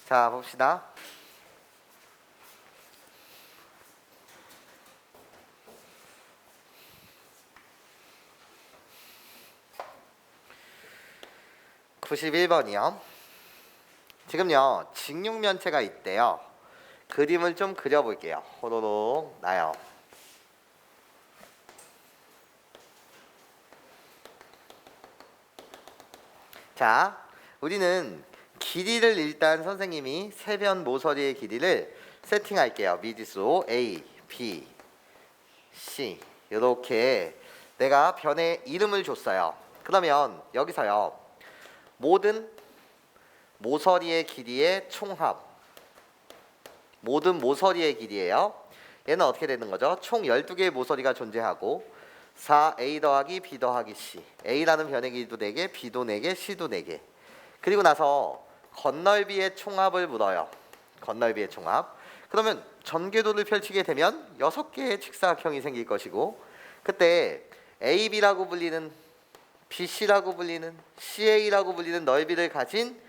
자, 봅시다. (91번이요) 지금요 직육면체가 있대요. 그림을 좀 그려볼게요. 호로록 나요. 자, 우리는 길이를 일단 선생님이 세변 모서리의 길이를 세팅할게요. 미지수 A, B, C 이렇게 내가 변의 이름을 줬어요. 그러면 여기서요 모든 모서리의 길이의 총합, 모든 모서리의 길이에요. 얘는 어떻게 되는 거죠? 총 12개의 모서리가 존재하고 4A 더하기 B 더하기 C, A라는 변의 길이도 4개, B도 4개, C도 4개. 그리고 나서 건널비의 총합을 물어요. 건널비의 총합. 그러면 전궤도를 펼치게 되면 6개의 직사각형이 생길 것이고, 그때 AB라고 불리는, BC라고 불리는, CA라고 불리는 넓이를 가진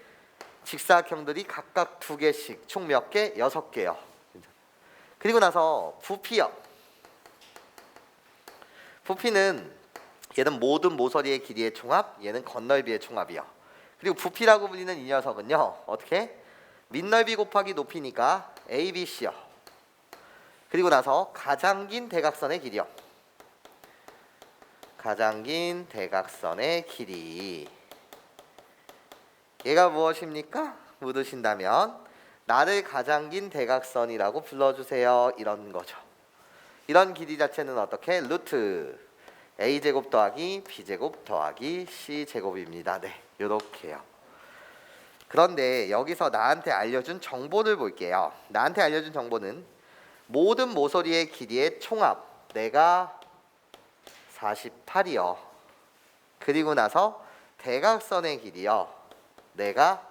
직사각형들이 각각 2개씩, 총 몇 개? 6개요. 그리고 나서 부피요. 부피는 얘는 모든 모서리의 길이의 총합, 얘는 건널비의 총합이요. 그리고 부피라고 불리는 이 녀석은요 어떻게? 밑넓이 곱하기 높이니까 ABC요. 그리고 나서 가장 긴 대각선의 길이요. 가장 긴 대각선의 길이. 얘가 무엇입니까? 묻으신다면 나를 가장 긴 대각선이라고 불러주세요. 이런 거죠. 이런 길이 자체는 어떻게? 루트 A제곱 더하기 B제곱 더하기 C제곱입니다. 네, 요렇게요. 그런데 여기서 나한테 알려준 정보를 볼게요. 나한테 알려준 정보는 모든 모서리의 길이의 총합, 내가 48이요. 그리고 나서 대각선의 길이요, 내가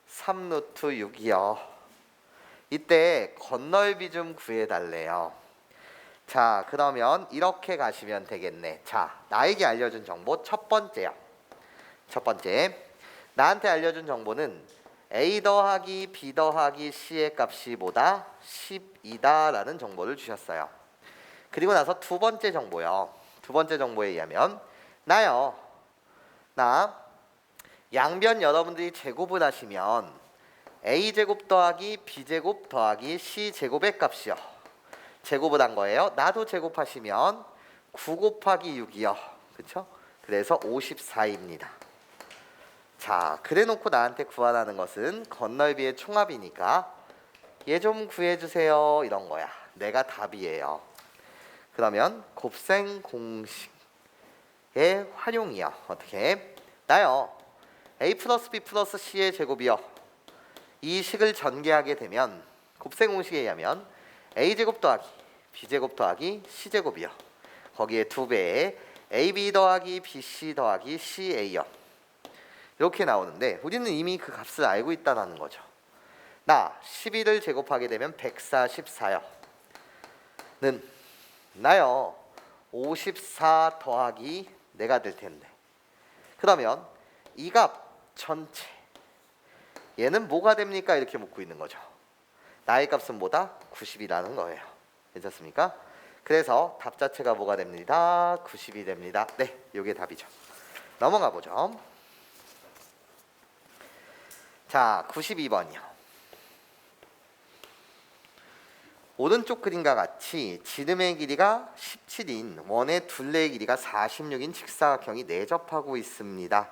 3루트 6이요. 이때 건널비 좀 구해달래요. 자, 그러면 이렇게 가시면 되겠네. 자, 나에게 알려준 정보 첫 번째요. 첫 번째, 나한테 알려준 정보는 A 더하기 B 더하기 C의 값이 보다 10이다 라는 정보를 주셨어요. 그리고 나서 두 번째 정보요. 두 번째 정보에 의하면 나 양변 여러분들이 제곱을 하시면 A제곱 더하기 B제곱 더하기 C제곱의 값이요, 제곱을 한 거예요. 나도 제곱하시면 9 곱하기 6이요. 그쵸? 그래서 54입니다. 자, 그래 놓고 나한테 구하라는 것은 건널비의 총합이니까 얘 좀 구해주세요 이런 거야. 내가 답이에요. 그러면 곱셈 공식의 활용이요. 어떻게? 나요 A 플러스 B 플러스 C의 제곱이요. 이 식을 전개하게 되면 곱셈 공식에 의하면 A제곱 더하기 B제곱 더하기 C제곱이요. 거기에 2배의 AB 더하기 BC 더하기 CA요. 이렇게 나오는데 우리는 이미 그 값을 알고 있다는 거죠. 나 11을 제곱하게 되면 144요. 는 나요 54 더하기 내가 될 텐데, 그러면 이 값 전체 얘는 뭐가 됩니까? 이렇게 묻고 있는 거죠. 나의 값은 뭐다? 90이라는 거예요. 괜찮습니까? 그래서 답 자체가 뭐가 됩니다? 90이 됩니다. 네, 이게 답이죠. 넘어가 보죠. 자, 92번이요. 오른쪽 그림과 같이 지름의 길이가 17인 원의 둘레의 길이가 46인 직사각형이 내접하고 있습니다.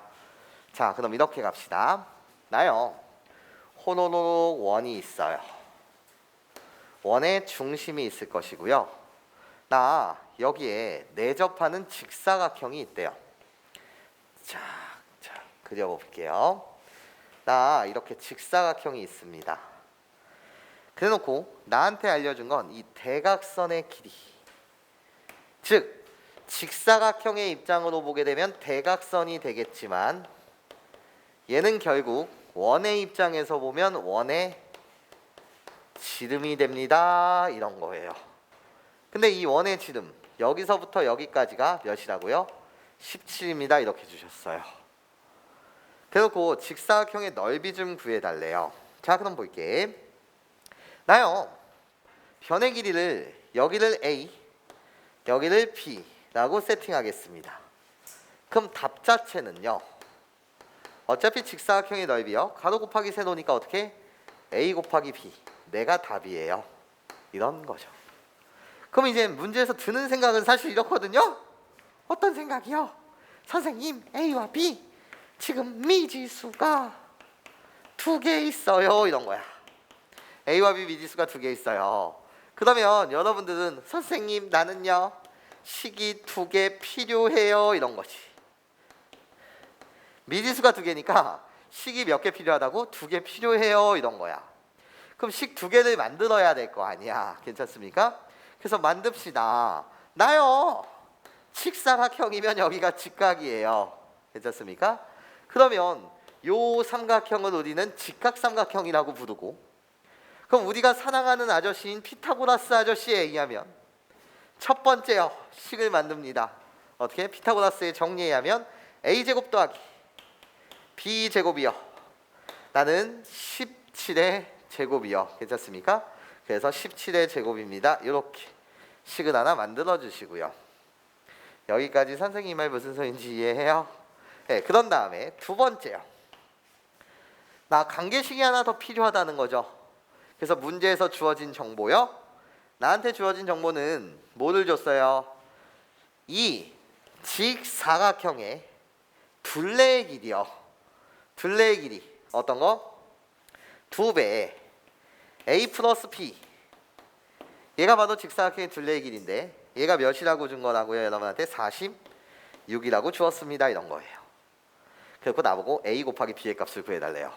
자, 그럼 이렇게 갑시다. 나요 호로록 원이 있어요. 원의 중심이 있을 것이고요. 나 여기에 내접하는 직사각형이 있대요. 자, 그려볼게요. 나 이렇게 직사각형이 있습니다. 그래놓고 나한테 알려준 건 이 대각선의 길이, 즉 직사각형의 입장으로 보게 되면 대각선이 되겠지만 얘는 결국 원의 입장에서 보면 원의 지름이 됩니다. 이런 거예요. 근데 이 원의 지름 여기서부터 여기까지가 몇이라고요? 17입니다. 이렇게 주셨어요. 그래놓고 직사각형의 넓이 좀 구해달래요. 자, 그럼 볼게. 나요, 변의 길이를 여기를 A, 여기를 B라고 세팅하겠습니다. 그럼 답 자체는요, 어차피 직사각형의 넓이요, 가로 곱하기 세로니까 어떻게? A 곱하기 B. 내가 답이에요. 이런 거죠. 그럼 이제 문제에서 드는 생각은 사실 이렇거든요. 어떤 생각이요? 선생님, A와 B 지금 미지수가 2개 있어요. 이런 거야. A와 B 미지수가 2개 있어요. 그러면 여러분들은 선생님 나는요 식이 2개 필요해요. 이런 거지. 미지수가 2개니까 식이 몇 개 필요하다고? 2개 필요해요. 이런 거야. 그럼 식 2개를 만들어야 될 거 아니야. 괜찮습니까? 그래서 만듭시다. 나요, 직사각형이면 여기가 직각이에요. 괜찮습니까? 그러면 요 삼각형을 우리는 직각삼각형이라고 부르고, 그럼 우리가 사랑하는 아저씨인 피타고라스 아저씨에 의하면 첫 번째요, 식을 만듭니다. 어떻게? 피타고라스의 정리에 의하면 A제곱 더하기 B제곱이요, 나는 17의 제곱이요. 괜찮습니까? 그래서 17의 제곱입니다. 이렇게 식을 하나 만들어 주시고요. 여기까지 선생님 말 무슨 소리인지 이해해요? 네, 그런 다음에 두 번째요, 나 관계식이 하나 더 필요하다는 거죠. 그래서 문제에서 주어진 정보요, 나한테 주어진 정보는 뭐를 줬어요? 이 직사각형의 둘레의 길이요. 둘레의 길이 어떤 거? 2배 A 플러스 B. 얘가 바로 직사각형의 둘레의 길인데 얘가 몇이라고 준 거라고요? 여러분한테 46이라고 주었습니다. 이런 거예요. 그리고 나보고 A 곱하기 B의 값을 구해달래요.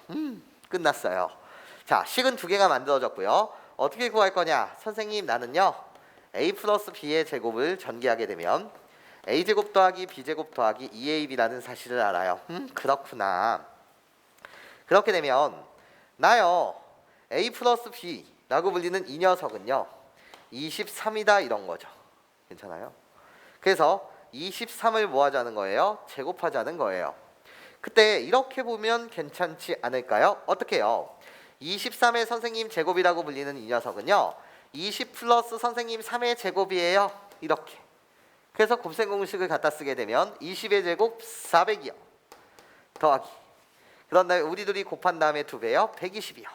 끝났어요. 자, 식은 2개가 만들어졌고요. 어떻게 구할 거냐? 선생님 나는요 A 플러스 B의 제곱을 전개하게 되면 A제곱 더하기 B제곱 더하기 2AB라는 사실을 알아요. 그렇구나. 그렇게 되면 나요 A 플러스 B라고 불리는 이 녀석은요 23이다 이런 거죠. 괜찮아요? 그래서 23을 뭐 하자는 거예요? 제곱하자는 거예요. 그때 이렇게 보면 괜찮지 않을까요? 어떻게 해요? 23의 선생님 제곱이라고 불리는 이 녀석은요 20 플러스 선생님 3의 제곱이에요. 이렇게. 그래서 곱셈 공식을 갖다 쓰게 되면 20의 제곱 400이요. 더하기. 그런 다음에 우리 둘이 곱한 다음에 2배요. 120이요.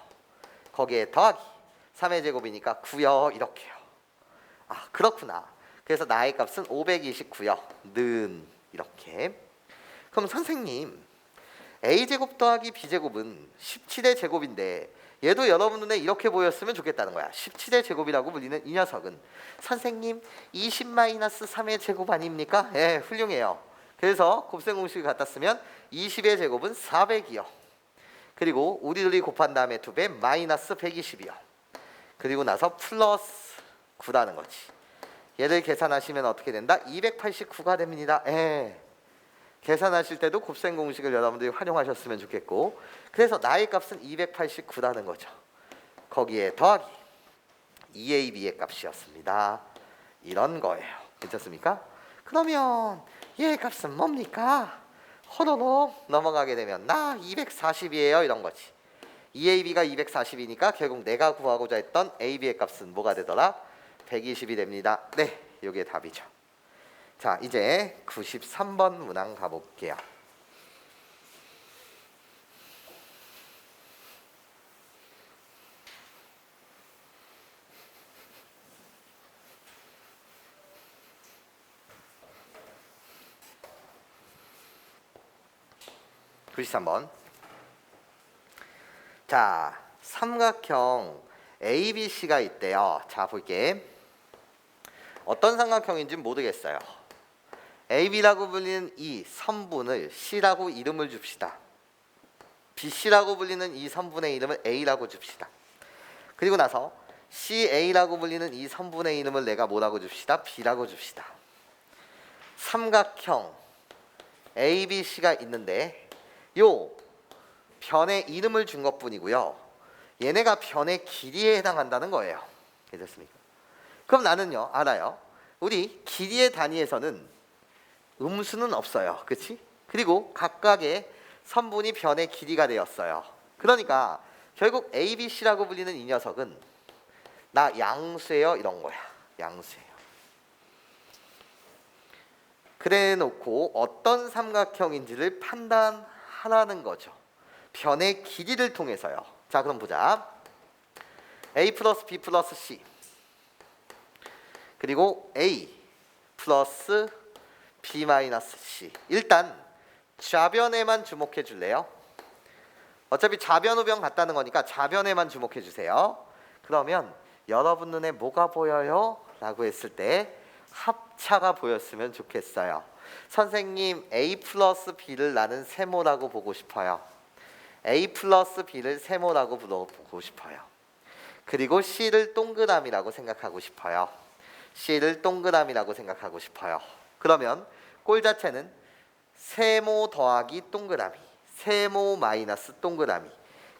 거기에 더하기. 3의 제곱이니까 9요. 이렇게요. 아, 그렇구나. 그래서 나의 값은 529요. 는 이렇게. 그럼 선생님 A제곱 더하기 B제곱은 17의 제곱인데 얘도 여러분 눈에 이렇게 보였으면 좋겠다는 거야. 17의 제곱이라고 불리는 이 녀석은 선생님 20-3의 제곱 아닙니까? 예, 훌륭해요. 그래서 곱셈 공식을 갖다 쓰면 20의 제곱은 400이요. 그리고 우리 둘이 곱한 다음에 2배 마이너스 120이요. 그리고 나서 플러스 9라는 거지. 얘를 계산하시면 어떻게 된다? 289가 됩니다. 예. 계산하실 때도 곱셈 공식을 여러분들이 활용하셨으면 좋겠고, 그래서 나의 값은 289라는 거죠. 거기에 더하기 2AB의 값이었습니다. 이런 거예요. 괜찮습니까? 그러면 얘의 값은 뭡니까? 호로록 넘어가게 되면 나 240이에요. 이런 거지. 2AB가 240이니까 결국 내가 구하고자 했던 AB의 값은 뭐가 되더라? 120이 됩니다. 네, 이게 답이죠. 자, 이제 93번 문항 가볼게요. (93번) 자, 삼각형 ABC가 있대요. 자, 볼게. 어떤 삼각형인지 모르겠어요. AB라고 불리는 이 선분을 C라고 이름을 줍시다. BC라고 불리는 이 선분의 이름을 A라고 줍시다. 그리고 나서 CA라고 불리는 이 선분의 이름을 내가 뭐라고 줍시다? B라고 줍시다. 삼각형 ABC가 있는데 요 변의 이름을 준 것뿐이고요. 얘네가 변의 길이에 해당한다는 거예요. 됐습니까? 그럼 나는요 알아요. 우리 길이의 단위에서는 음수는 없어요. 그렇지? 그리고 각각의 선분이 변의 길이가 되었어요. 그러니까 결국 A, B, C라고 불리는 이 녀석은 나 양수예요 이런 거야. 양수예요. 그래 놓고 어떤 삼각형인지를 판단하라는 거죠. 변의 길이를 통해서요. 자, 그럼 보자. A 플러스 B 플러스 C 그리고 A 플러스 B 마이너스 C. 일단 좌변에만 주목해 줄래요? 어차피 좌변 우변 같다는 거니까 좌변에만 주목해 주세요. 그러면 여러분 눈에 뭐가 보여요? 라고 했을 때 합차가 보였으면 좋겠어요. 선생님 A 플러스 B를 나는 세모라고 보고 싶어요. A 플러스 B를 세모라고 보고 싶어요. 그리고 C를 동그라미라고 생각하고 싶어요. C를 동그라미라고 생각하고 싶어요. 그러면 꼴 자체는 세모 더하기 동그라미, 세모 마이너스 동그라미.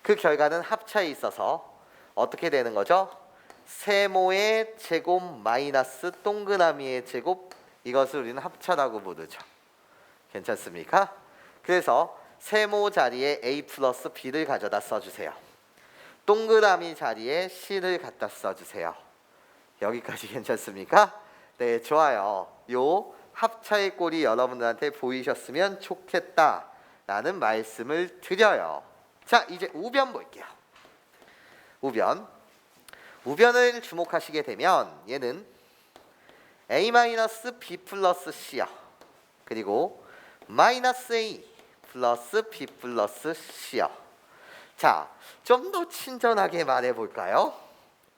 그 결과는 합차에 있어서 어떻게 되는 거죠? 세모의 제곱 마이너스 동그라미의 제곱, 이것을 우리는 합차라고 부르죠. 괜찮습니까? 그래서 세모 자리에 A 플러스 B를 가져다 써주세요. 동그라미 자리에 C를 갖다 써주세요. 여기까지 괜찮습니까? 네, 좋아요. 요 합차의 꼴이 여러분들한테 보이셨으면 좋겠다라는 말씀을 드려요. 자, 이제 우변 볼게요. 우변을 주목하시게 되면 얘는 A-B 플러스 C요. 그리고 마이너스 A 플러스 B 플러스 C요. 자, 좀 더 친절하게 말해 볼까요?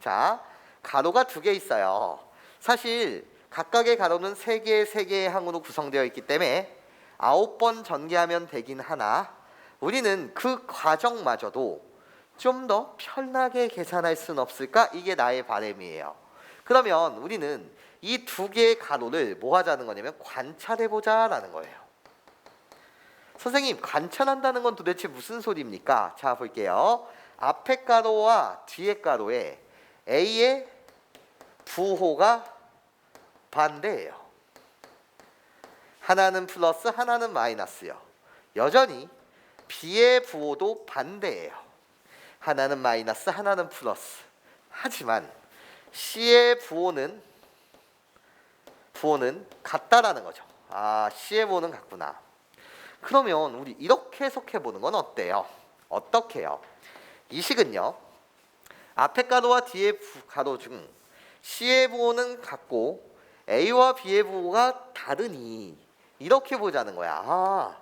자, 가로가 두 개 있어요. 사실 각각의 가로는 세 개의 항으로 구성되어 있기 때문에 9번 전개하면 되긴 하나 우리는 그 과정마저도 좀 더 편하게 계산할 수는 없을까? 이게 나의 바람이에요. 그러면 우리는 이 두 개의 가로를 뭐 하자는 거냐면 관찰해보자 라는 거예요. 선생님, 관찰한다는 건 도대체 무슨 소리입니까? 자, 볼게요. 앞에 가로와 뒤에 가로에 A의 부호가 반대예요. 하나는 플러스, 하나는 마이너스요. 여전히 B의 부호도 반대예요. 하나는 마이너스, 하나는 플러스. 하지만 C의 부호는 같다라는 거죠. 아, C의 부호는 같구나. 그러면 우리 이렇게 해석해 보는 건 어때요? 어떻게요? 이 식은요. 앞에 가로와 뒤에 가로 중 C의 부호는 같고 A와 B의 부호가 다르니 이렇게 보자는 거야. 아,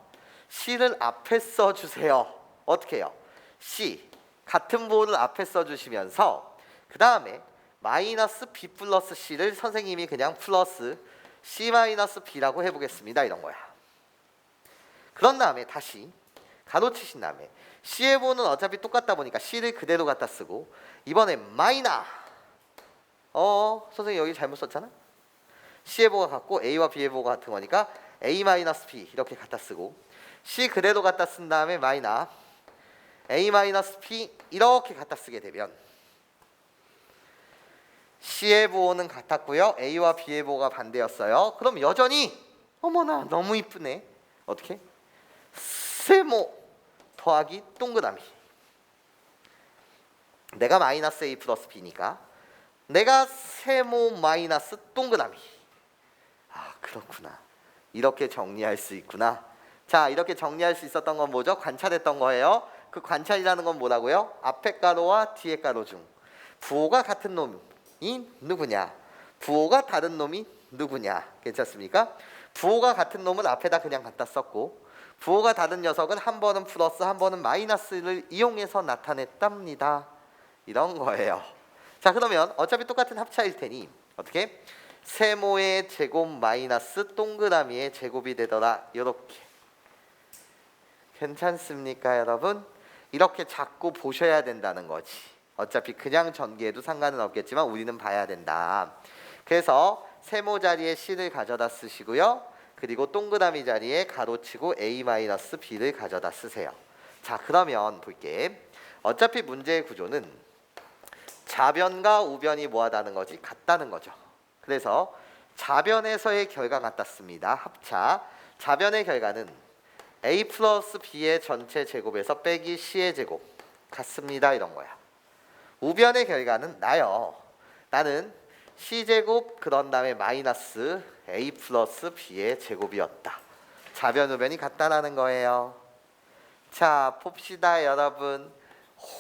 C를 앞에 써주세요. 어떻게 해요? C 같은 부호를 앞에 써주시면서 그 다음에 마이너스 B 플러스 C를 선생님이 그냥 플러스 C 마이너스 B라고 해보겠습니다. 이런 거야. 그런 다음에 다시 가로 치신 다음에 C의 부호는 어차피 똑같다 보니까 C를 그대로 갖다 쓰고 이번에 선생님 여기 잘못 썼잖아. C의 부호가 같고 A와 B의 부호가 같은 거니까 A 마이너스 B 이렇게 갖다 쓰고 C 그대로 갖다 쓴 다음에 마이너 A 마이너스 B 이렇게 갖다 쓰게 되면 C의 부호는 같았고요. A와 B의 부호가 반대였어요. 그럼 여전히 어머나 너무 이쁘네. 어떻게? 세모 더하기 동그라미. 내가 마이너스 A 플러스 B니까 내가 세모 마이너스 동그라미. 아, 그렇구나. 이렇게 정리할 수 있구나. 자, 이렇게 정리할 수 있었던 건 뭐죠? 관찰했던 거예요. 그 관찰이라는 건 뭐라고요? 앞에 가로와 뒤에 가로 중 부호가 같은 놈이 누구냐? 부호가 다른 놈이 누구냐? 괜찮습니까? 부호가 같은 놈은 앞에다 그냥 갖다 썼고 부호가 다른 녀석은 한 번은 플러스 한 번은 마이너스를 이용해서 나타냈답니다. 이런 거예요. 자, 그러면 어차피 똑같은 합차일 테니 어떻게? 세모의 제곱 마이너스 동그라미의 제곱이 되더라. 이렇게. 괜찮습니까, 여러분? 이렇게 자꾸 보셔야 된다는 거지. 어차피 그냥 전개해도 상관은 없겠지만 우리는 봐야 된다. 그래서 세모 자리에 C를 가져다 쓰시고요. 그리고 동그라미 자리에 가로치고 A-B를 가져다 쓰세요. 자, 그러면 볼게. 어차피 문제의 구조는 좌변과 우변이 뭐하다는 거지? 같다는 거죠. 그래서 좌변에서의 결과 같았습니다. 합차. 좌변의 결과는 A 플러스 B의 전체 제곱에서 빼기 C의 제곱. 같습니다 이런 거야. 우변의 결과는 나요. 나는 C제곱 그런 다음에 마이너스 A 플러스 B의 제곱이었다. 좌변 우변이 같다라는 거예요. 자 봅시다 여러분.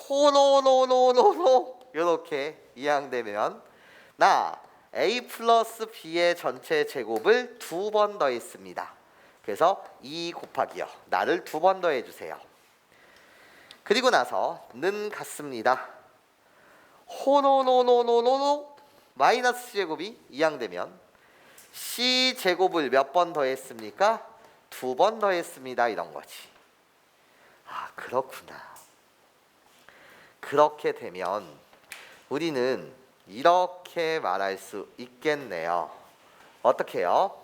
호로로로로로 이렇게 이항되면 나 A 플러스 B의 전체 제곱을 2번 더했습니다. 그래서 2 곱하기요. 나를 2번 더해주세요. 그리고 나서 는 같습니다. 호로로로로로 마이너스 C제곱이 이항되면 C제곱을 몇 번 더했습니까? 2번 더했습니다. 이런 거지. 아 그렇구나. 그렇게 되면 우리는 이렇게 말할 수 있겠네요. 어떻게 해요?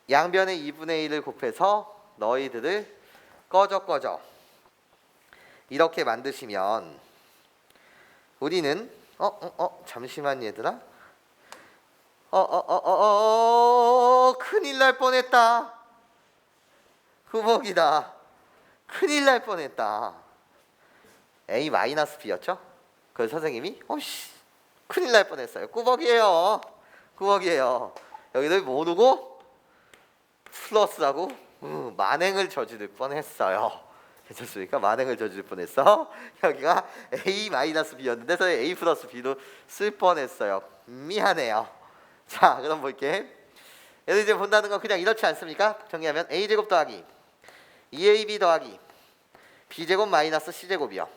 양변의 2분의 1을 곱해서 너희들을 꺼져 이렇게 만드시면 우리는 잠시만 얘들아. 큰일 날 뻔했다. 후복이다. 큰일 날 뻔했다. A 마이너스 B였죠? 그래서 선생님이 큰일 날 뻔했어요. 꾸벅이에요. 여기를 모르고 플러스라고 만행을 저지를 뻔했어요. 괜찮습니까? 만행을 저지를 뻔했어. 여기가 A 마이너스 B였는데 서 A 플러스 B로 쓸 뻔했어요. 미안해요. 자 그럼 볼게. 얘를 이제 본다는 건 그냥 이렇지 않습니까? 정리하면 A제곱 더하기 2AB 더하기 B제곱 마이너스 C제곱이요.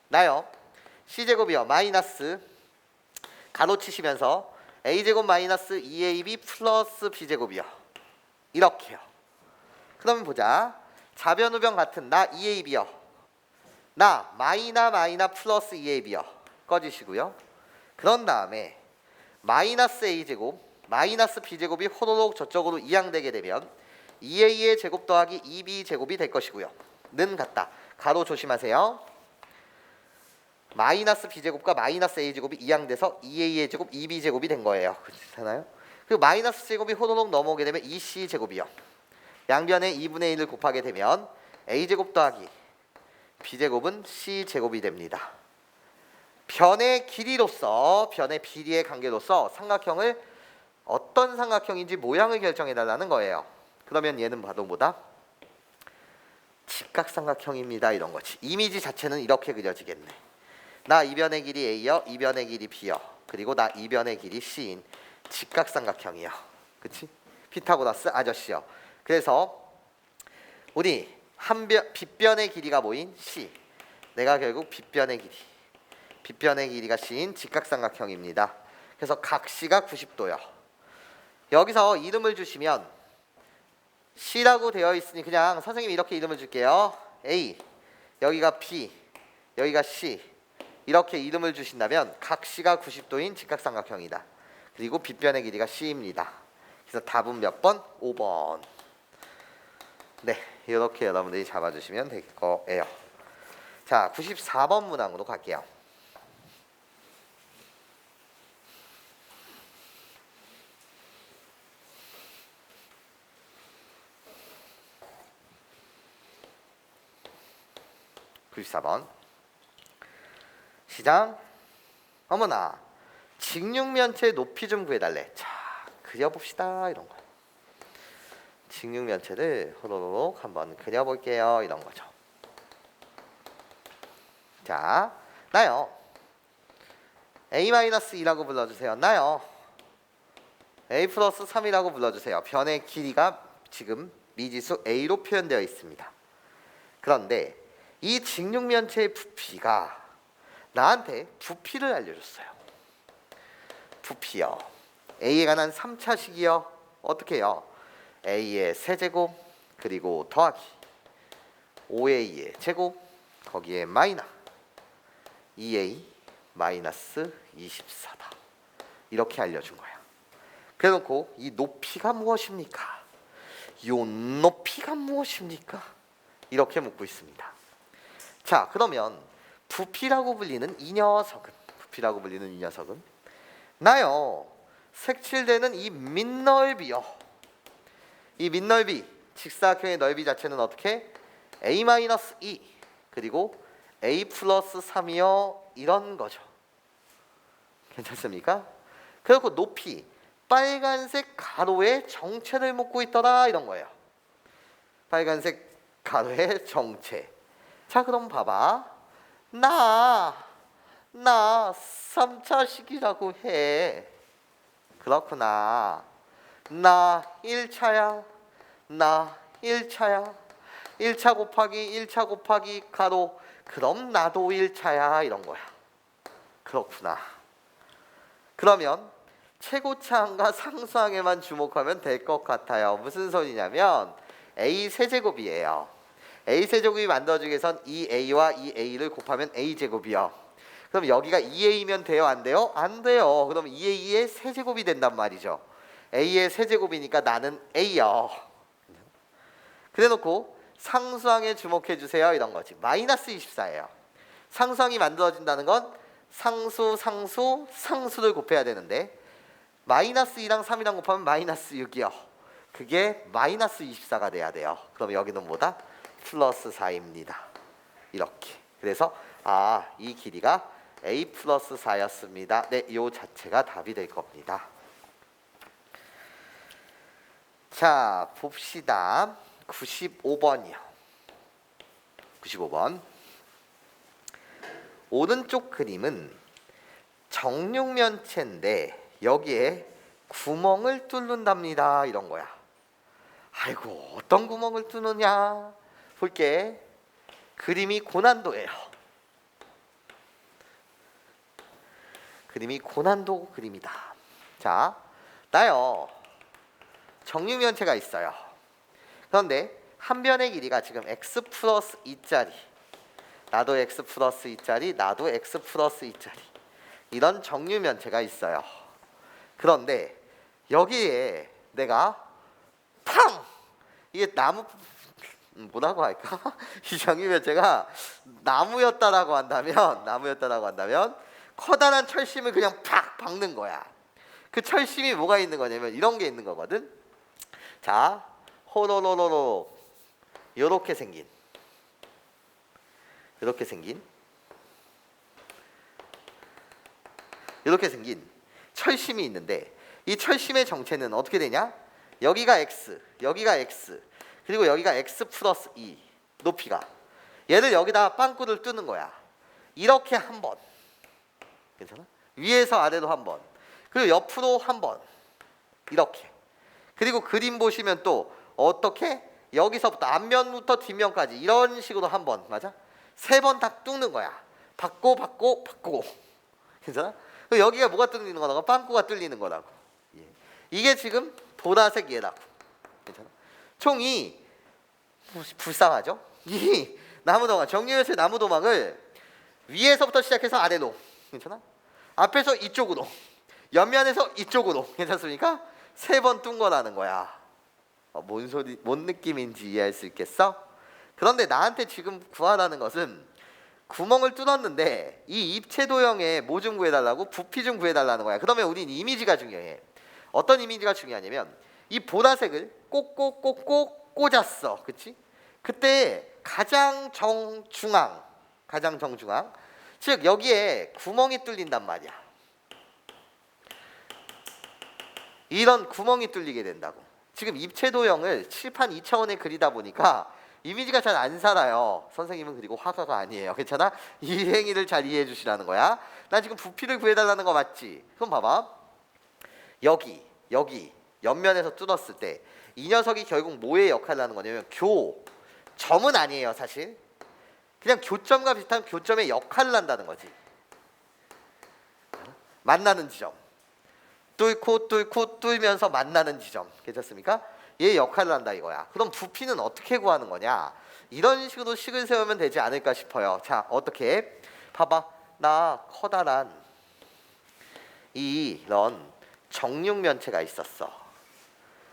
나요. C제곱이요. 마이너스 가로 치시면서 A제곱 마이너스 2AB 플러스 B제곱이요. 이렇게요. 그러면 보자. 좌변 우변 같은 나 2AB요. 나 마이나 플러스 2AB요. 꺼지시고요. 그런 다음에 마이너스 A제곱 마이너스 B제곱이 호로록 저쪽으로 이항되게 되면 2A의 제곱 더하기 2B제곱이 될 것이고요. 는 같다. 가로 조심하세요. 마이너스 B제곱과 마이너스 A제곱이 이항돼서 2A의 제곱 2B제곱이 된 거예요. 그렇잖아요. 그리고 마이너스 제곱이 호로록 넘어오게 되면 2C제곱이요. 양변에 2분의 1을 곱하게 되면 A제곱 더하기 B제곱은 C제곱이 됩니다. 변의 길이로서 변의 비리의 관계로서 삼각형을 어떤 삼각형인지 모양을 결정해달라는 거예요. 그러면 얘는 봐도 뭐다? 직각삼각형입니다. 이런 거지. 이미지 자체는 이렇게 그려지겠네. 나 이변의 길이 A요. 이변의 길이 B요. 그리고 나 이변의 길이 C인 직각삼각형이요. 그치? 피타고라스 아저씨요. 그래서 우리 빗변의 길이가 뭐인? C. 내가 결국 빗변의 길이가 C인 직각삼각형입니다. 그래서 각 C가 90도요. 여기서 이름을 주시면 C라고 되어 있으니 그냥 선생님이 이렇게 이름을 줄게요. A, 여기가 B, 여기가 C 이렇게 이름을 주신다면 각 C가 90도인 직각삼각형이다. 그리고 빗변의 길이가 C입니다. 그래서 답은 몇 번? 5번. 네, 이렇게 여러분들이 잡아주시면 될 거예요. 자, 94번 문항으로 갈게요. 시작. 어머나 직육면체 높이 좀 구해달래. 자 그려봅시다. 이런 거예요. 직육면체를 호로록 한번 그려볼게요. 이런 거죠. 자 나요 A-2라고 불러주세요. 나요 A 플러스 3이라고 불러주세요. 변의 길이가 지금 미지수 A로 표현되어 있습니다. 그런데 이 직육면체의 부피가 나한테 부피를 알려줬어요. 부피요. A에 관한 3차식이요. 어떻게 해요? A의 세제곱 그리고 더하기 5A의 제곱 거기에 마이너 2A 마이너스 24다. 이렇게 알려준 거야. 그래놓고 이 높이가 무엇입니까? 이 높이가 무엇입니까? 이렇게 묻고 있습니다. 자 그러면 부피라고 불리는 이 녀석은 나요 색칠되는 이 밑넓이요. 이 밑넓이 직사각형의 넓이 자체는 어떻게? A-2 그리고 a 플러스 3이요 이런 거죠. 괜찮습니까? 그리고 높이 빨간색 가로에 정체를 묻고 있더라 이런 거예요. 빨간색 가로의 정체. 자 그럼 봐봐. 나 3차식이라고 해. 그렇구나. 나 1차야. 나 1차야. 1차 곱하기 1차 곱하기 가로. 그럼 나도 1차야 이런 거야. 그렇구나. 그러면 최고차항과 상수항에만 주목하면 될 것 같아요. 무슨 소리냐면 a 세제곱이에요. a 세제곱이 만들어지기 위해선 2a와 2a를 곱하면 a제곱이요. 그럼 여기가 2a면 돼요? 안 돼요? 안 돼요. 그럼 2a의 세제곱이 된단 말이죠. a의 세제곱이니까 나는 a요. 그래놓고 상수항에 주목해 주세요 이런 거지. 마이너스 24예요. 상수항이 만들어진다는 건 상수를 곱해야 되는데 마이너스 2랑 3이랑 곱하면 마이너스 6이요. 그게 마이너스 24가 돼야 돼요. 그럼 여기는 뭐다? 플러스 4입니다. 이렇게. 그래서 이 길이가 a 플러스 4였습니다. 네, 이 자체가 답이 될 겁니다. 자, 봅시다. 95번이요. 95번. 오른쪽 그림은 정육면체인데 여기에 구멍을 뚫는답니다. 이런 거야. 아이고, 어떤 구멍을 뚫느냐? 볼게. 그림이 고난도예요. 그림이 고난도 그림이다. 자, 나요. 정육면체가 있어요. 그런데 한 변의 길이가 지금 x 플러스 2짜리, 나도 x 플러스 2짜리, 나도 x 플러스 2짜리 이런 정육면체가 있어요. 그런데 여기에 내가 팡! 이게 나무 뭐라고 할까? 이 정육면체가 나무였다라고 한다면 커다란 철심을 그냥 팍 박는 거야. 그 철심이 뭐가 있는 거냐면 이런 게 있는 거거든. 자, 호로로로로 이렇게 생긴 철심이 있는데 이 철심의 정체는 어떻게 되냐? 여기가 x, 그리고 여기가 x 플러스 2 높이가 얘를 여기다 빵꾸를 뚫는 거야. 이렇게 한 번, 괜찮아? 위에서 아래로 한 번, 그리고 옆으로 한 번, 이렇게. 그리고 그림 보시면 또 어떻게 여기서부터 앞면부터 뒷면까지 이런 식으로 한 번, 맞아? 3번 딱 뚫는 거야. 받고 괜찮아? 여기가 뭐가 뚫리는 거라고? 빵꾸가 뚫리는 거라고. 이게 지금 보라색 얘라고. 괜찮아? 총이 불쌍하죠? 이 나무도망, 정육면체 나무도망을 위에서부터 시작해서 아래로, 괜찮아? 앞에서 이쪽으로, 옆면에서 이쪽으로, 괜찮습니까? 3번 뚫은 거라는 거야. 뭔 느낌인지 이해할 수 있겠어? 그런데 나한테 지금 구하라는 것은 구멍을 뚫었는데 이 입체 도형의 뭐 좀 구해달라고? 부피 좀 구해달라는 거야. 그러면 우린 이미지가 중요해. 어떤 이미지가 중요하냐면 이 보라색을 꼭꼭꼭꼭 꽂았어. 그치? 그때 가장 정중앙, 즉 여기에 구멍이 뚫린단 말이야. 이런 구멍이 뚫리게 된다고. 지금 입체 도형을 칠판 2차원에 그리다 보니까 이미지가 잘 안 살아요. 선생님은 그리고 화가가 아니에요. 괜찮아? 이 행위를 잘 이해해 주시라는 거야. 난 지금 부피를 구해달라는 거 맞지? 그럼 봐봐. 여기 옆면에서 뚫었을 때 이 녀석이 결국 뭐의 역할을 하는 거냐면 점은 아니에요 사실. 그냥 교점과 비슷한 교점의 역할을 한다는 거지. 만나는 지점. 뚫고 뚫면서 만나는 지점. 괜찮습니까? 얘 역할을 한다 이거야. 그럼 부피는 어떻게 구하는 거냐? 이런 식으로 식을 세우면 되지 않을까 싶어요. 자, 어떻게? 봐봐. 나 커다란 이런 정육면체가 있었어.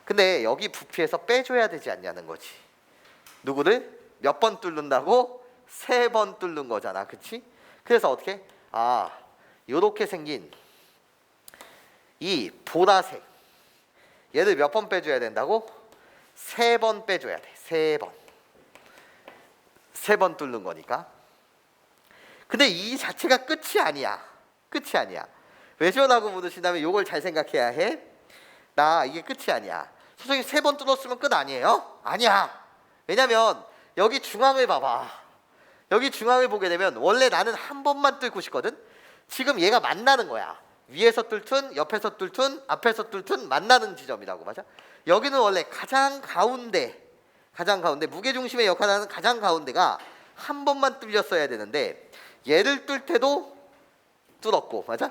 근데 여기 부피에서 빼줘야 되지 않냐는 거지. 누구를? 몇 번 뚫는다고? 3번 뚫는 거잖아. 그치? 그래서 어떻게? 요렇게 생긴 이 보라색 얘를 몇 번 빼줘야 된다고? 3번 빼줘야 돼. 3번 뚫는 거니까. 근데 이 자체가 끝이 아니야. 끝이 아니야. 왜죠라고 물으신다면 이걸 잘 생각해야 해. 나 이게 끝이 아니야. 선생님 3번 뚫었으면 끝 아니에요? 아니야. 왜냐면 여기 중앙을 봐봐. 여기 중앙을 보게 되면 원래 나는 한 번만 뚫고 싶거든. 지금 얘가 만나는 거야. 위에서 뚫든 옆에서 뚫든 앞에서 뚫든 만나는 지점이라고. 맞아? 여기는 원래 가장 가운데 무게중심의 역할을 하는 가장 가운데가 한 번만 뚫렸어야 되는데 얘를 뚫을 때도 뚫었고. 맞아?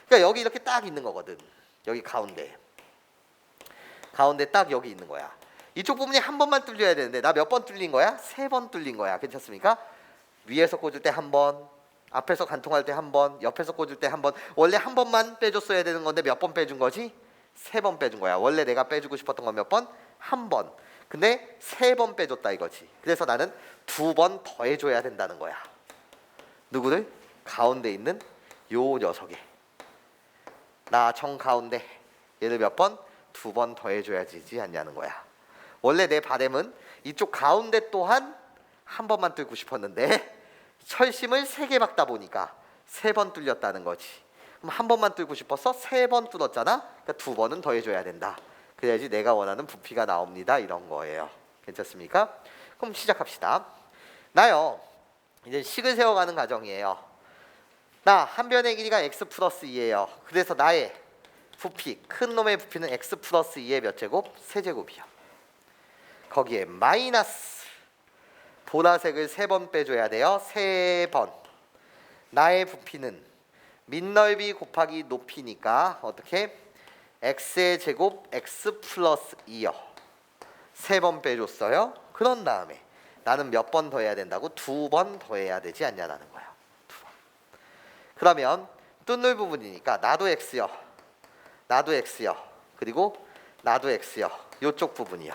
그러니까 여기 이렇게 딱 있는 거거든. 여기 가운데 딱 여기 있는 거야. 이쪽 부분이 한 번만 뚫려야 되는데 나 몇 번 뚫린 거야? 3번 뚫린 거야. 괜찮습니까? 위에서 꽂을 때 한 번, 앞에서 관통할 때 한 번, 옆에서 꽂을 때 한 번. 원래 한 번만 빼줬어야 되는 건데 몇 번 빼준 거지? 3번 빼준 거야. 원래 내가 빼주고 싶었던 건 몇 번? 한 번. 근데 3번 빼줬다 이거지. 그래서 나는 2번 더 해줘야 된다는 거야. 누구를? 가운데 있는 요 녀석에. 나 정가운데 얘를 몇 번? 2번 더 해줘야지 않냐는 거야. 원래 내 바람은 이쪽 가운데 또한 한 번만 뚫고 싶었는데 철심을 3개 박다 보니까 3번 뚫렸다는 거지. 그럼 한 번만 뚫고 싶어서 3번 뚫었잖아. 그러니까 2번은 더 해줘야 된다. 그래야지 내가 원하는 부피가 나옵니다. 이런 거예요. 괜찮습니까? 그럼 시작합시다. 나요 이제 식을 세워가는 과정이에요. 나 한 변의 길이가 x 플러스 2예요. 그래서 나의 부피, 큰 놈의 부피는 x 플러스 2의 몇 제곱? 세제곱이요. 거기에 마이너스 보라색을 3번 빼줘야 돼요. 3번. 나의 부피는 밑넓이 곱하기 높이니까 어떻게? x의 제곱 x 플러스 2요. 3번 빼줬어요. 그런 다음에 나는 몇 번 더 해야 된다고? 2번 더 해야 되지 않냐라는 거야. 2번. 그러면 뚫는 부분이니까 나도 x요. 나도 x요. 그리고 나도 x요. 요쪽 부분이요.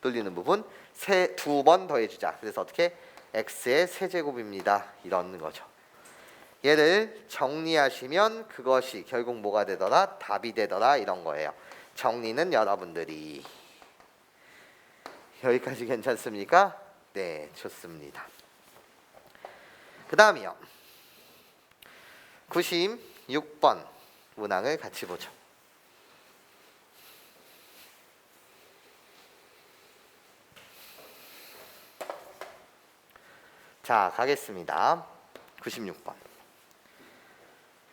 뚫리는 부분 2번 더해주자. 그래서 어떻게? x의 세제곱입니다. 이런 거죠. 얘를 정리하시면 그것이 결국 뭐가 되더라? 답이 되더라. 이런 거예요. 정리는 여러분들이. 여기까지 괜찮습니까? 네, 좋습니다. 그 다음이요. 96번 문항을 같이 보죠. 자, 가겠습니다. 96번.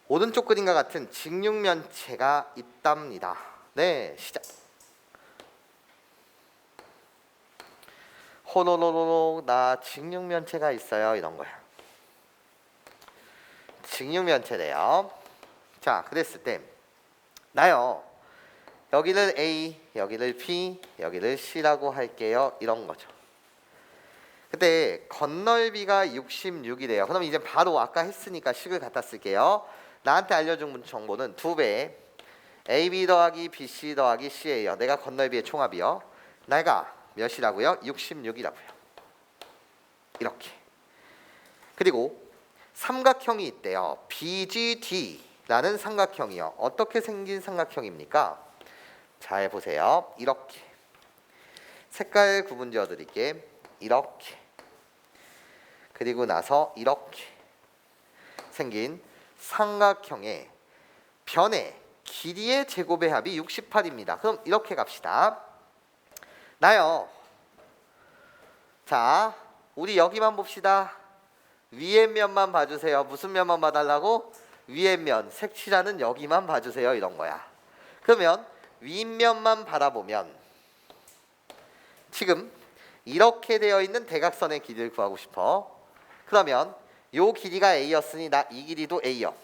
오른쪽 그림과 같은 직육면체가 있답니다. 네, 시작. 호로로로로 나 직육면체가 있어요. 이런 거야. 직육면체래요. 자, 그랬을 때 나요 여기를 A, 여기를 B, 여기를 C라고 할게요. 이런 거죠. 근데 건널비가 66이래요. 그럼 이제 바로 아까 했으니까 식을 갖다 쓸게요. 나한테 알려준 정보는 2배 AB 더하기 BC 더하기 C예요. 내가 건널비의 총합이요. 내가 몇이라고요? 66이라고요. 이렇게. 그리고 삼각형이 있대요. BGD라는 삼각형이요. 어떻게 생긴 삼각형입니까? 잘 보세요. 이렇게. 색깔 구분 지어 드릴게. 이렇게. 그리고 나서 이렇게 생긴 삼각형의 변의 길이의 제곱의 합이 68입니다. 그럼 이렇게 갑시다. 나요. 자, 우리 여기만 봅시다. 위의 면만 봐주세요. 무슨 면만 봐달라고? 위의 면, 색칠하는 여기만 봐주세요. 이런 거야. 그러면 윗면만 바라보면 지금 이렇게 되어 있는 대각선의 길이를 구하고 싶어. 그러면 요 길이가 A였으니 나 이 길이도 A요.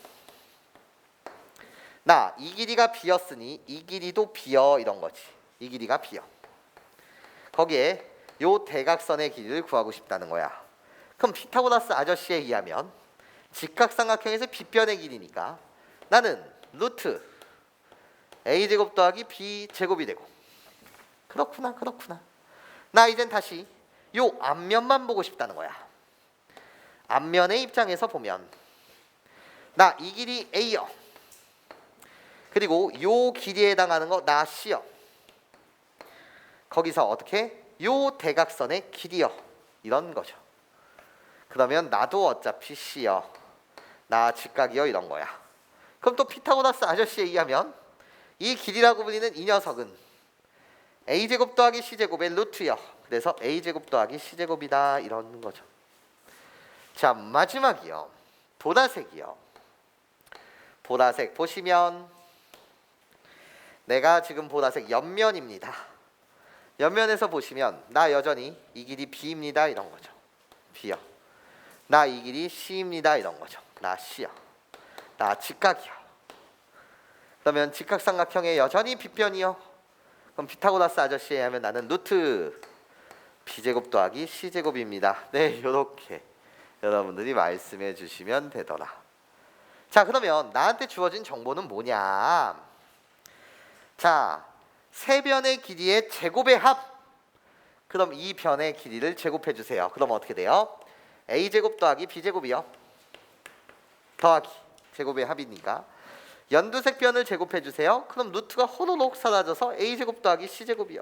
나 이 길이가 B였으니 이 길이도 B여. 이런 거지. 이 길이가 B여. 거기에 요 대각선의 길이를 구하고 싶다는 거야. 그럼 피타고라스 아저씨에 의하면 직각삼각형에서 빗변의 길이니까 나는 루트 A제곱 더하기 B제곱이 되고. 그렇구나. 나 이젠 다시 요 앞면만 보고 싶다는 거야. 앞면의 입장에서 보면 나 이 길이 A요. 그리고 요 길이에 해당하는 거 나 C요. 거기서 어떻게? 요 대각선의 길이요. 이런 거죠. 그러면 나도 어차피 C요. 나 직각이요 이런 거야. 그럼 또 피타고라스 아저씨에 의하면 이 길이라고 불리는 이 녀석은 a제곱 더하기 c제곱의 루트요. 그래서 a제곱 더하기 c제곱이다 이런 거죠. 자, 마지막이요. 보라색이요. 보라색 보시면 내가 지금 보라색 옆면입니다. 옆면에서 보시면 나 여전히 이 길이 b입니다 이런 거죠. b요. 나 이 길이 c입니다 이런 거죠. 나 c요. 나 직각이요. 그러면 직각삼각형의 여전히 빗변이요. 그럼 피타고라스 아저씨에 의하면 나는 루트 b제곱 더하기 c제곱입니다. 네, 이렇게 여러분들이 말씀해 주시면 되더라. 자, 그러면 나한테 주어진 정보는 뭐냐? 자, 세 변의 길이의 제곱의 합. 그럼 이 변의 길이를 제곱해 주세요. 그럼 어떻게 돼요? a제곱 더하기 b제곱이요. 더하기 제곱의 합이니까 연두색 변을 제곱해 주세요. 그럼 루트가 호로록 사라져서 a제곱 더하기 c제곱이요.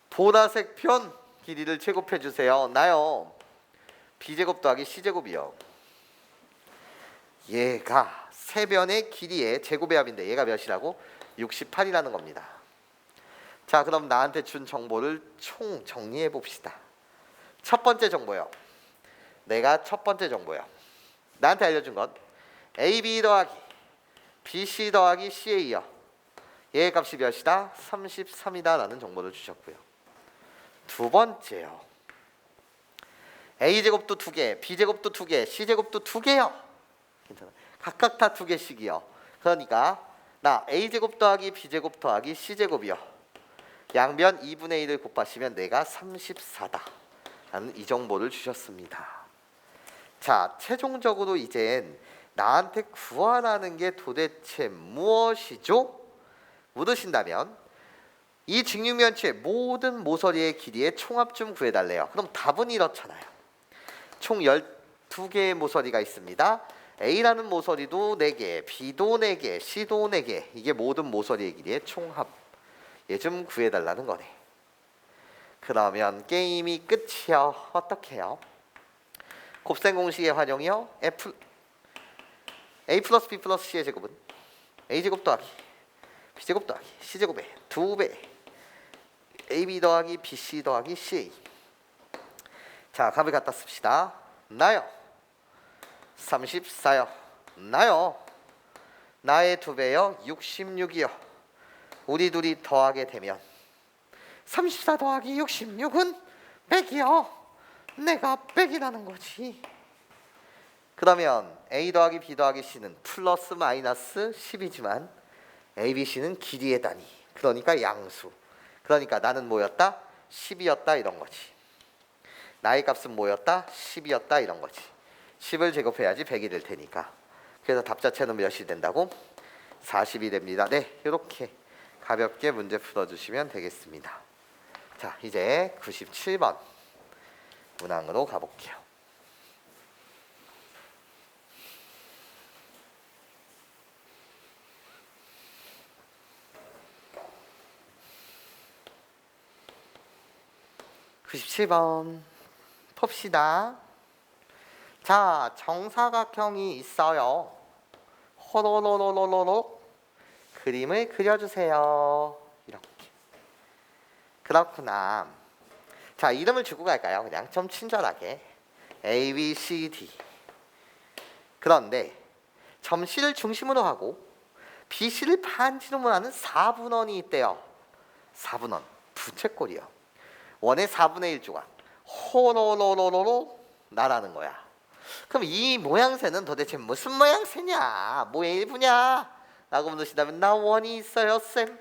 보라색 변 길이를 제곱해 주세요. 나요. b제곱 더하기 c제곱이요. 얘가 세 변의 길이의 제곱의 합인데 얘가 몇이라고? 68이라는 겁니다. 자, 그럼 나한테 준 정보를 총 정리해 봅시다. 첫 번째 정보요. 내가 첫 번째 정보요. 나한테 알려준 건 AB 더하기 BC 더하기 CA요. 얘의 값이 몇이다? 33이다 라는 정보를 주셨고요. 두 번째요. A제곱도 2개, B제곱도 2개, C제곱도 2개요. 괜찮아. 각각 다 2개씩이요. 그러니까 나 A제곱 더하기 B제곱 더하기 C제곱이요. 양변 2분의 1을 곱하시면 내가 34다 라는 이 정보를 주셨습니다. 자, 최종적으로 이젠 나한테 구하라는 게 도대체 무엇이죠? 물으신다면 이 직육면체의 모든 모서리의 길이의 총합 좀 구해달래요. 그럼 답은 이렇잖아요. 총 12개의 모서리가 있습니다. A라는 모서리도 4개, B도 4개, C도 4개. 이게 모든 모서리의 길이의 총합. 얘 좀 구해달라는 거네. 그러면 게임이 끝이요. 어떻게 해요? 곱셈 공식의 활용이요. A 플러스 B 플러스 C의 제곱은 A제곱 더하기 B제곱 더하기 C제곱의 2배 AB 더하기 BC 더하기 CA. 자, 값을 갖다 씁시다. 나요 34요. 나요 나의 2배요 66이요. 우리 둘이 더하게 되면 34 더하기 66은 100이요. 내가 100이라는 거지. 그러면 A 더하기 B 더하기 C는 플러스 마이너스 10이지만 A, B, C는 길이의 단위. 그러니까 양수. 그러니까 나는 뭐였다? 10이었다 이런 거지. 나의 값은 뭐였다? 10이었다 이런 거지. 10을 제곱해야지 100이 될 테니까. 그래서 답 자체는 몇이 된다고? 40이 됩니다. 네, 이렇게 가볍게 문제 풀어주시면 되겠습니다. 자, 이제 97번 문항으로 가볼게요. (97번) 봅시다. 자, 정사각형이 있어요. 호로로로로로 그림을 그려주세요. 이렇게. 그렇구나. 자, 이름을 주고 갈까요? 그냥 좀 친절하게 A, B, C, D. 그런데 점C를 중심으로 하고 BC를 반지름으로 하는 4분원이 있대요. 4분원 부채꼴이요. 원의 4분의 1조각 호로로로로로 나라는 거야. 그럼 이 모양새는 도대체 무슨 모양새냐? 뭐의 일부냐? 라고 물으시다면 나 원이 있어요 쌤.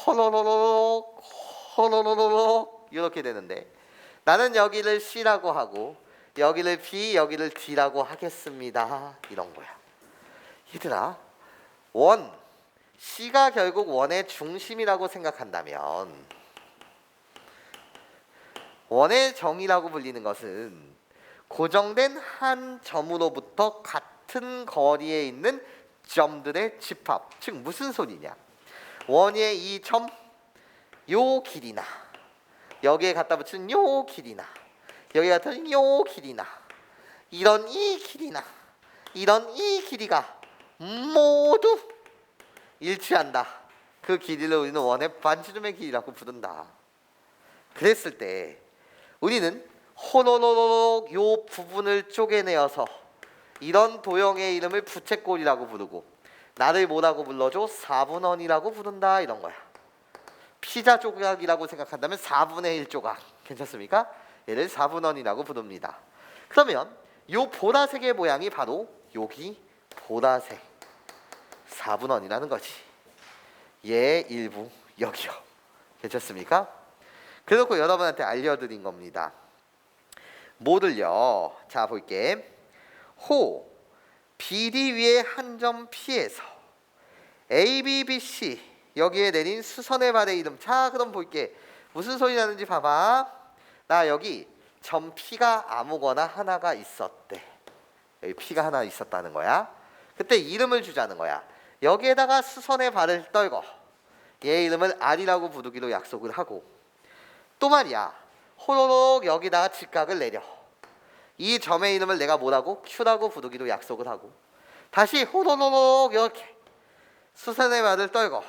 호로로로 호로로로 이렇게 되는데 나는 여기를 C라고 하고 여기를 B, 여기를 D라고 하겠습니다. 이런 거야. 얘들아, 원 C가 결국 원의 중심이라고 생각한다면 원의 정의라고 불리는 것은 고정된 한 점으로부터 같은 거리에 있는 점들의 집합. 즉 무슨 소리냐? 원의 이 점, 요 길이나 여기에 갖다 붙이는 요 길이나 여기에 갖다 붙이는 요 길이나 이런 이 길이나 이런 이 길이가 모두 일치한다. 그 길이를 우리는 원의 반지름의 길이라고 부른다. 그랬을 때 우리는 호로로록 요 부분을 쪼개내어서 이런 도형의 이름을 부채꼴이라고 부르고 나를 뭐라고 불러줘? 4분원이라고 부른다 이런 거야. 피자 조각이라고 생각한다면 4분의 1 조각 괜찮습니까? 얘를 4분원이라고 부릅니다. 그러면 요 보라색의 모양이 바로 여기 보라색 4분원이라는 거지. 얘 일부 여기요. 괜찮습니까? 그래놓고 여러분한테 알려드린 겁니다. 뭐를요? 자 볼게. 호 BD 위에 한 점 P에서 AB, BC 여기에 내린 수선의 발의 이름. 자 그럼 볼게. 무슨 소리 나는지 봐봐. 나 여기 점 P가 아무거나 하나가 있었대. 여기 P가 하나 있었다는 거야. 그때 이름을 주자는 거야. 여기에다가 수선의 발을 떨고 얘 이름을 R이라고 부르기로 약속을 하고 또 말이야. 호로록 여기다가 직각을 내려. 이 점의 이름을 내가 뭐라고? Q라고 부르기로 약속을 하고 다시 호로록 이렇게 수선의 발을 떨고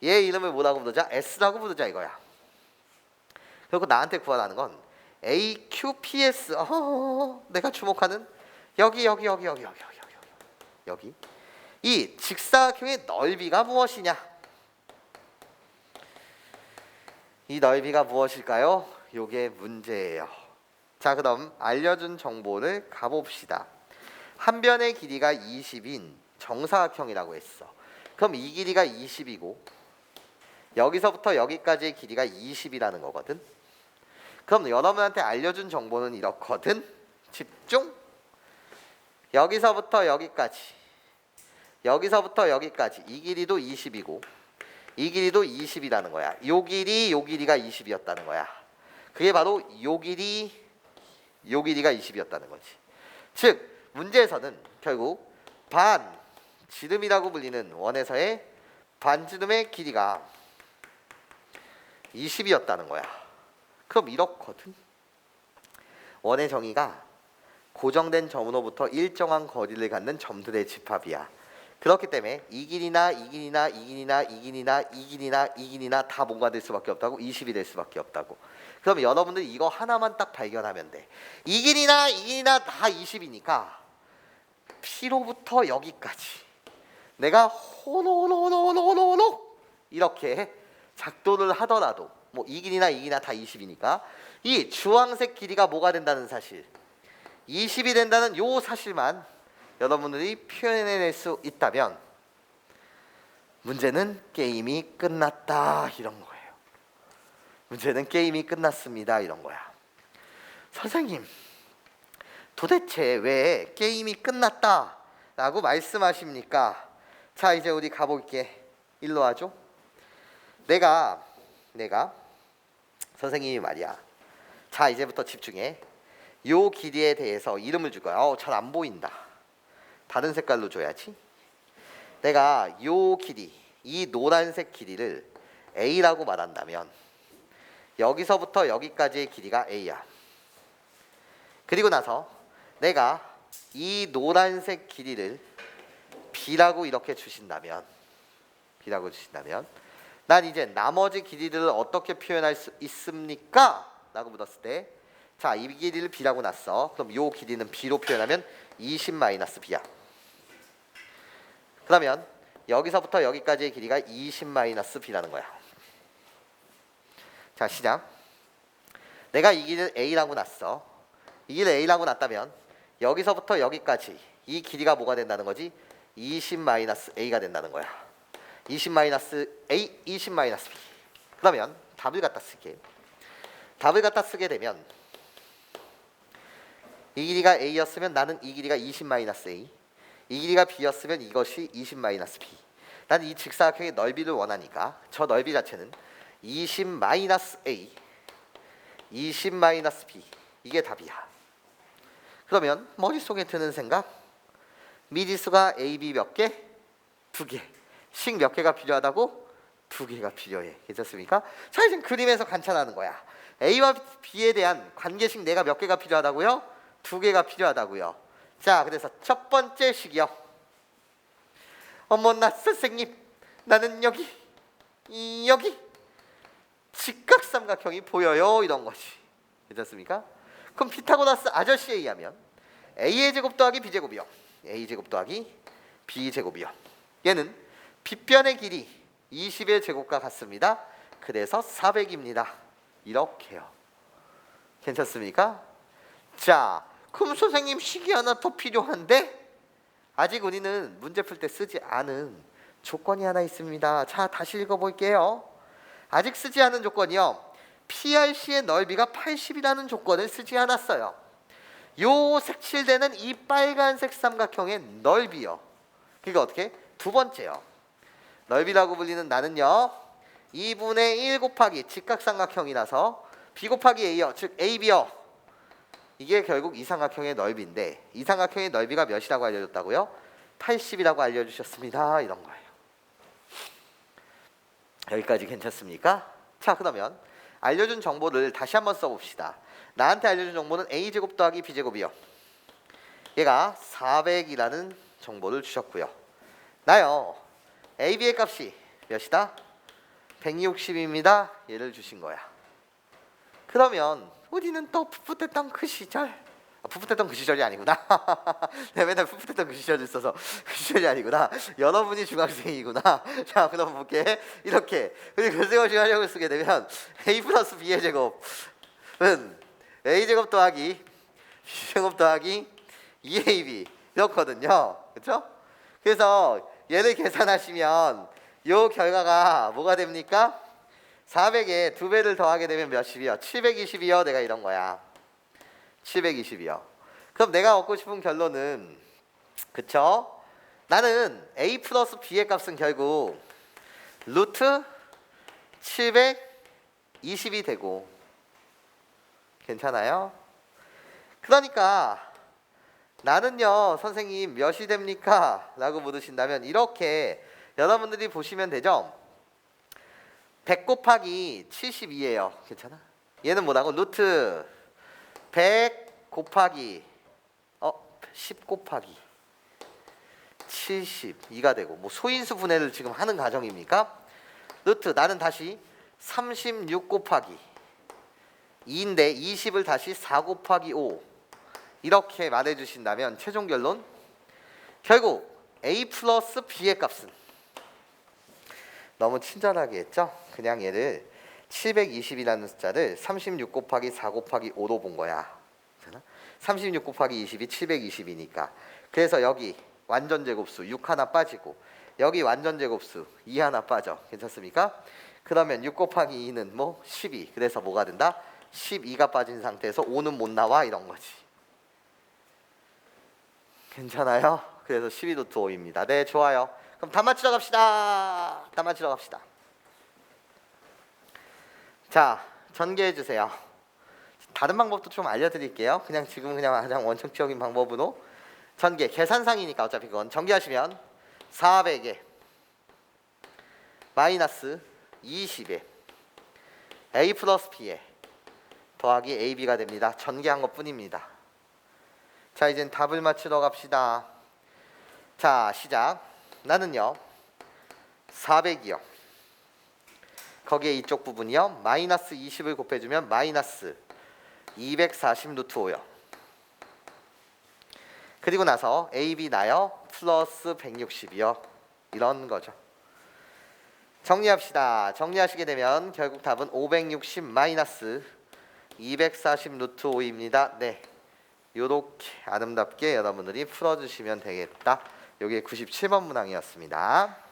얘 이름을 뭐라고 부르자? S라고 부르자 이거야. 그리고 나한테 구하라는 건 AQPS 내가 주목하는 여기 이 직사각형의 넓이가 무엇이냐? 이 넓이가 무엇일까요? 요게 문제예요. 자 그럼 알려준 정보를 가봅시다. 한 변의 길이가 20인 정사각형이라고 했어. 그럼 이 길이가 20이고 여기서부터 여기까지의 길이가 20이라는 거거든. 그럼 여러분한테 알려준 정보는 이렇거든. 집중. 여기서부터 여기까지 이 길이도 20이고 이 길이도 20이라는 거야. 요 길이가 20이었다는 거야. 그게 바로 요 길이가 20이었다는 거지. 즉 문제에서는 결국 반지름이라고 불리는 원에서의 반지름의 길이가 20이었다는 거야. 그럼 이렇거든. 원의 정의가 고정된 점으로부터 일정한 거리를 갖는 점들의 집합이야. 그렇기 때문에 이 길이나 다 뭔가 될 수밖에 없다고. 20이 될 수밖에 없다고. 그럼 여러분들 이거 하나만 딱 발견하면 돼. 이 길이나 다 20이니까 P로부터 여기까지 내가 호로로로로로 이렇게 작도를 하더라도 뭐 이 길이나 다 20이니까 이 주황색 길이가 뭐가 된다는 사실 20이 된다는 요 사실만 여러분들이 표현해낼 수 있다면 문제는 게임이 끝났다 이런 거예요. 문제는 게임이 끝났습니다 이런 거야. 선생님 도대체 왜 게임이 끝났다 라고 말씀하십니까? 자 이제 우리 가볼게. 일로 와줘. 내가 선생님이 말이야. 자 이제부터 집중해. 요 길이에 대해서 이름을 줄 거야. 잘 안 보인다. 다른 색깔로 줘야지. 내가 요 길이, 이 노란색 길이를 A라고 말한다면 여기서부터 여기까지의 길이가 A야. 그리고 나서 내가 이 노란색 길이를 B라고 이렇게 주신다면 난 이제 나머지 길이를 어떻게 표현할 수 있습니까? 라고 물었을 때 자, 이 길이를 B라고 놨어. 그럼 요 길이는 B로 표현하면 20-B야. 그러면 여기서부터 여기까지의 길이가 20-B라는 거야. 자, 시작. 내가 이 길이를 A라고 놨어. 이 길이를 A라고 놨다면 여기서부터 여기까지 이 길이가 뭐가 된다는 거지? 20-A가 된다는 거야. 20-A, 20-B. 그러면 답을 갖다 쓸게. 답을 갖다 쓰게 되면 이 길이가 A였으면 나는 이 길이가 20-A, 이 길이가 B였으면 이것이 20-B. 나는 이 직사각형의 넓이를 원하니까 저 넓이 자체는 20-A, 20-B 이게 답이야. 그러면 머릿속에 드는 생각, 미지수가 A, B 몇 개? 2개. 식 몇 개가 필요하다고? 2개가 필요해. 괜찮습니까? 자 이제 그림에서 관찰하는 거야. A와 B에 대한 관계식 내가 몇 개가 필요하다고요? 두 개가 필요하다고요. 자, 그래서 첫 번째 식이요. 어머나 선생님, 나는 여기 직각삼각형이 보여요. 이런 거지. 괜찮습니까? 그럼 피타고라스 아저씨에 의하면 a의 제곱 더하기 b제곱이요. a제곱 더하기 b제곱이요. 얘는 빗변의 길이 20의 제곱과 같습니다. 그래서 400입니다. 이렇게요. 괜찮습니까? 자, 그럼 선생님 식이 하나 더 필요한데 아직 우리는 문제 풀 때 쓰지 않은 조건이 하나 있습니다. 자, 다시 읽어볼게요. 아직 쓰지 않은 조건이요. PRC의 넓이가 80이라는 조건을 쓰지 않았어요. 요 색칠되는 이 빨간색 삼각형의 넓이요. 그러니까 어떻게? 두 번째요. 넓이라고 불리는 나는요. 2분의 1 곱하기 직각삼각형이라서 B 곱하기 A요. 즉 AB요. 이게 결국 이 삼각형의 넓이인데 이 삼각형의 넓이가 몇이라고 알려줬다고요? 80이라고 알려주셨습니다. 이런 거예요. 여기까지 괜찮습니까? 자, 그러면 알려준 정보를 다시 한번 써봅시다. 나한테 알려준 정보는 a제곱 더하기 b제곱이요. 얘가 400이라는 정보를 주셨고요. 나요. ab의 값이 몇이다? 160입니다. 얘를 주신 거야. 그러면 우리는 또 풋풋했던 그 시절, 풋풋했던 그 시절이 아니구나. 내가 맨날 풋풋했던 그 시절을 써서 그 시절이 아니구나. 여러분이 중학생이구나. 자, 그럼 볼게. 이렇게 우리 글쓰고 시간형을 쓰게 되면 a 플러스 b의 제곱은 a제곱 더하기 b제곱 더하기 2ab 이렇거든요. 그렇죠? 그래서 얘를 계산하시면 요 결과가 뭐가 됩니까? 400에 2배를 더하게 되면 몇십이요? 720이요. 내가 이런 거야. 720이요. 그럼 내가 얻고 싶은 결론은 그쵸? 나는 a 플러스 b의 값은 결국 루트 720이 되고 괜찮아요? 그러니까 나는요 선생님 몇이 됩니까? 라고 물으신다면 이렇게 여러분들이 보시면 되죠? 100 곱하기 72예요. 괜찮아? 얘는 뭐라고? 루트 100 곱하기 10 곱하기 72가 되고 뭐 소인수 분해를 지금 하는 과정입니까? 루트 나는 다시 36 곱하기 2인데 20을 다시 4 곱하기 5 이렇게 말해주신다면 최종 결론 결국 a 플러스 b의 값은 너무 친절하게 했죠? 그냥 얘를 720이라는 숫자를 36 곱하기 4 곱하기 5로 본 거야. 36 곱하기 20이 720이니까. 그래서 여기 완전 제곱수 6 하나 빠지고 여기 완전 제곱수 2 하나 빠져. 괜찮습니까? 그러면 6 곱하기 2는 뭐 12. 그래서 뭐가 된다? 12가 빠진 상태에서 5는 못 나와 이런 거지. 괜찮아요? 그래서 12 루트 5입니다. 네, 좋아요. 그럼 답 맞추러 갑시다. 답 맞추러 갑시다. 자, 전개해 주세요. 다른 방법도 좀 알려드릴게요. 그냥 지금 그냥 가장 원칙적인 방법으로 전개, 계산상이니까 어차피 그건 전개하시면 400에 마이너스 20에 a 플러스 b에 더하기 ab가 됩니다. 전개한 것 뿐입니다. 자, 이젠 답을 맞추러 갑시다. 자, 시작. 나는요 400이요. 거기에 이쪽 부분이요 마이너스 20을 곱해주면 마이너스 240 루트 5요. 그리고 나서 AB 나요 플러스 160이요. 이런 거죠. 정리합시다. 정리하시게 되면 결국 답은 560 마이너스 240 루트 5입니다. 네, 요렇게 아름답게 여러분들이 풀어주시면 되겠다. 요게 97번 문항이었습니다.